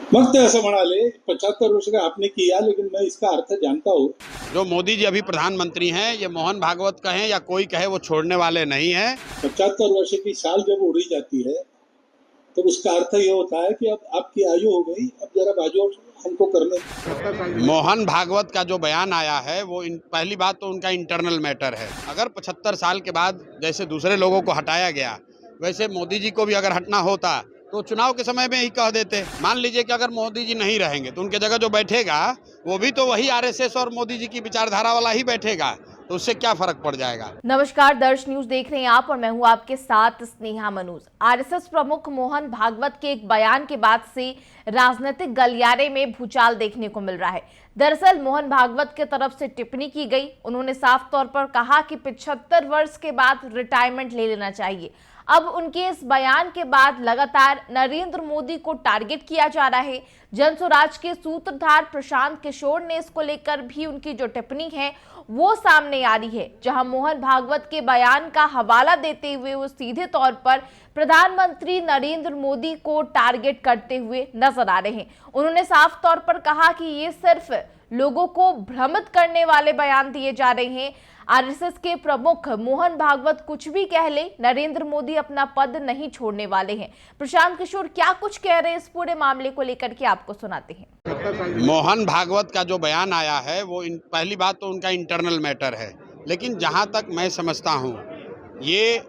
मग ते असं म्हणाले 75 वर्ष का आपने किया, लेकिन मैं इसका अर्थ जानता हूँ। जो मोदी जी अभी प्रधानमंत्री हैं, ये मोहन भागवत कहें या कोई कहे, वो छोड़ने वाले नहीं हैं। 75 वर्ष की साल जब उड़ी जाती है तो उसका अर्थ ये होता है कि अब आपकी आयु हो गई, अब जरा बाजू हमको करने। मोहन भागवत का जो बयान आया है वो पहली बात तो उनका इंटरनल मैटर है। अगर 75 साल के बाद जैसे दूसरे लोगों को हटाया गया, वैसे मोदी जी को भी अगर हटना होता तो चुनाव के समय में ही कह देते। मान लीजिए कि अगर मोदी जी नहीं रहेंगे तो उनके जगह जो बैठेगा वो भी तो वही आरएसएस और मोदी जी की विचारधारा वाला ही बैठेगा, तो उससे क्या फर्क पड़ जाएगा। नमस्कार, दर्श न्यूज देख रहे हैं आप और मैं हूं आपके साथ स्नेहा मनोज। आरएसएस प्रमुख मोहन भागवत के एक बयान के बाद से राजनीतिक गलियारे में भूचाल देखने को मिल रहा है। दरअसल मोहन भागवत की तरफ से टिप्पणी की गई। उन्होंने साफ तौर पर कहा कि 75 वर्ष के बाद रिटायरमेंट ले लेना चाहिए। अब उनके इस बयान के बाद लगातार नरेंद्र मोदी को टारगेट किया जा रहा है। जनस्वराज के सूत्रधार प्रशांत किशोर ने इसको लेकर भी उनकी जो टिप्पणी है वो सामने आ रही है, जहां मोहन भागवत के बयान का हवाला देते हुए वो सीधे तौर पर प्रधानमंत्री नरेंद्र मोदी को टारगेट करते हुए नजर आ रहे हैं। उन्होंने साफ तौर पर कहा कि ये सिर्फ लोगों को भ्रमित करने वाले बयान दिए जा रहे हैं। आरएसएस के प्रमुख मोहन भागवत कुछ भी कह ले, नरेंद्र मोदी अपना पद नहीं छोड़ने वाले हैं। प्रशांत किशोर क्या कुछ कह रहे हैं इस पूरे मामले को लेकर के आपको सुनाते हैं। मोहन भागवत का जो बयान आया है वो पहली बात तो उनका इंटरनल मैटर है, लेकिन जहां तक मैं समझता हूं, ये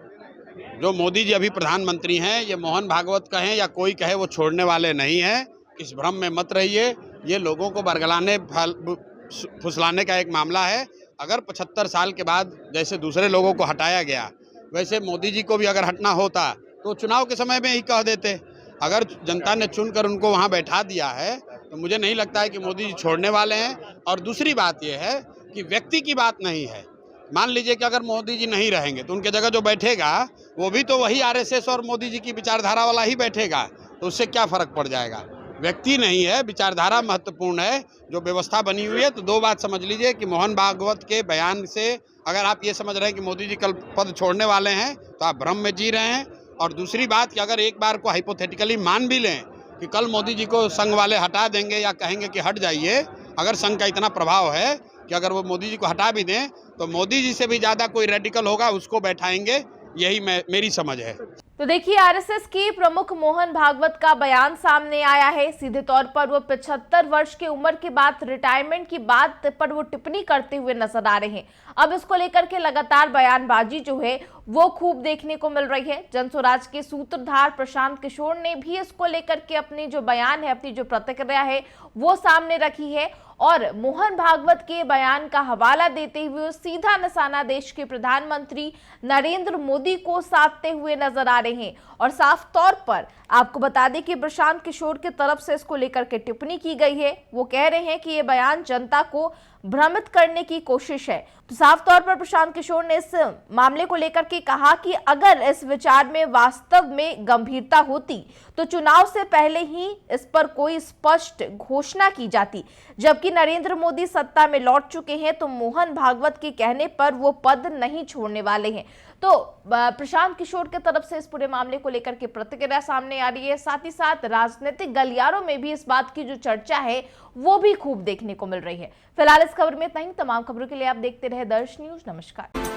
जो मोदी जी अभी प्रधानमंत्री हैं, ये मोहन भागवत कहें या कोई कहे, वो छोड़ने वाले नहीं हैं। इस भ्रम में मत रहिए। ये लोगों को बरगलाने फुसलाने का एक मामला है। अगर 75 साल के बाद जैसे दूसरे लोगों को हटाया गया, वैसे मोदी जी को भी अगर हटना होता तो चुनाव के समय में ही कह देते। अगर जनता ने चुनकर उनको वहां बैठा दिया है तो मुझे नहीं लगता है कि मोदी जी छोड़ने वाले हैं। और दूसरी बात यह है कि व्यक्ति की बात नहीं है। मान लीजिए कि अगर मोदी जी नहीं रहेंगे तो उनके जगह जो बैठेगा वो भी तो वही आरएसएस और मोदी जी की विचारधारा वाला ही बैठेगा, तो उससे क्या फर्क पड़ जाएगा। व्यक्ति नहीं है, विचारधारा महत्वपूर्ण है। जो व्यवस्था बनी हुई है, तो दो बात समझ लीजिए कि मोहन भागवत के बयान से अगर आप ये समझ रहे हैं कि मोदी जी कल पद छोड़ने वाले हैं तो आप भ्रम में जी रहे हैं। और दूसरी बात कि अगर एक बार को हाइपोथेटिकली मान भी लें कि कल मोदी जी को संघ वाले हटा देंगे या कहेंगे कि हट जाइए, अगर संघ का इतना प्रभाव है कि अगर वो मोदी जी को हटा भी दें तो मोदी जी से भी ज्यादा कोई रेडिकल होगा, उसको बैठाएंगे। यही मेरी समझ है। तो देखिए, आरएसएस के प्रमुख मोहन भागवत का बयान सामने आया है। सीधे तौर पर वो 75 वर्ष की उम्र के बाद रिटायरमेंट की बात पर वो टिप्पणी करते हुए नजर आ रहे हैं। अब इसको लेकर के लगातार बयानबाजी जो है वो खूब देखने को मिल रही है। जनस्वराज के सूत्रधार प्रशांत किशोर ने भी इसको लेकर के अपनी जो बयान है, अपनी जो प्रतिक्रिया है वो सामने रखी है और मोहन भागवत के बयान का हवाला देते हुए सीधा निशाना देश के प्रधानमंत्री नरेंद्र मोदी को साधते हुए नजर आ रहे हैं। और साफ तौर पर आपको बता दें कि प्रशांत किशोर की तरफ से इसको लेकर के टिप्पणी की गई है। वो कह रहे हैं कि ये बयान जनता को भ्रमित करने की कोशिश है। तो साफ तौर पर प्रशांत किशोर ने इस मामले को लेकर के कहा कि अगर इस विचार में वास्तव में गंभीरता होती तो चुनाव से पहले ही इस पर कोई स्पष्ट घोषणा की जाती। जबकि नरेंद्र मोदी सत्ता में लौट चुके हैं तो मोहन भागवत के कहने पर वो पद नहीं छोड़ने वाले हैं। तो प्रशांत किशोर की तरफ से इस पूरे मामले को लेकर के प्रतिक्रिया सामने आ रही है। साथ ही साथ राजनीतिक गलियारों में भी इस बात की जो चर्चा है वो भी खूब देखने को मिल रही है। फिलहाल इस खबर में इतना ही। तमाम खबरों के लिए आप देखते रहे दर्श न्यूज। नमस्कार।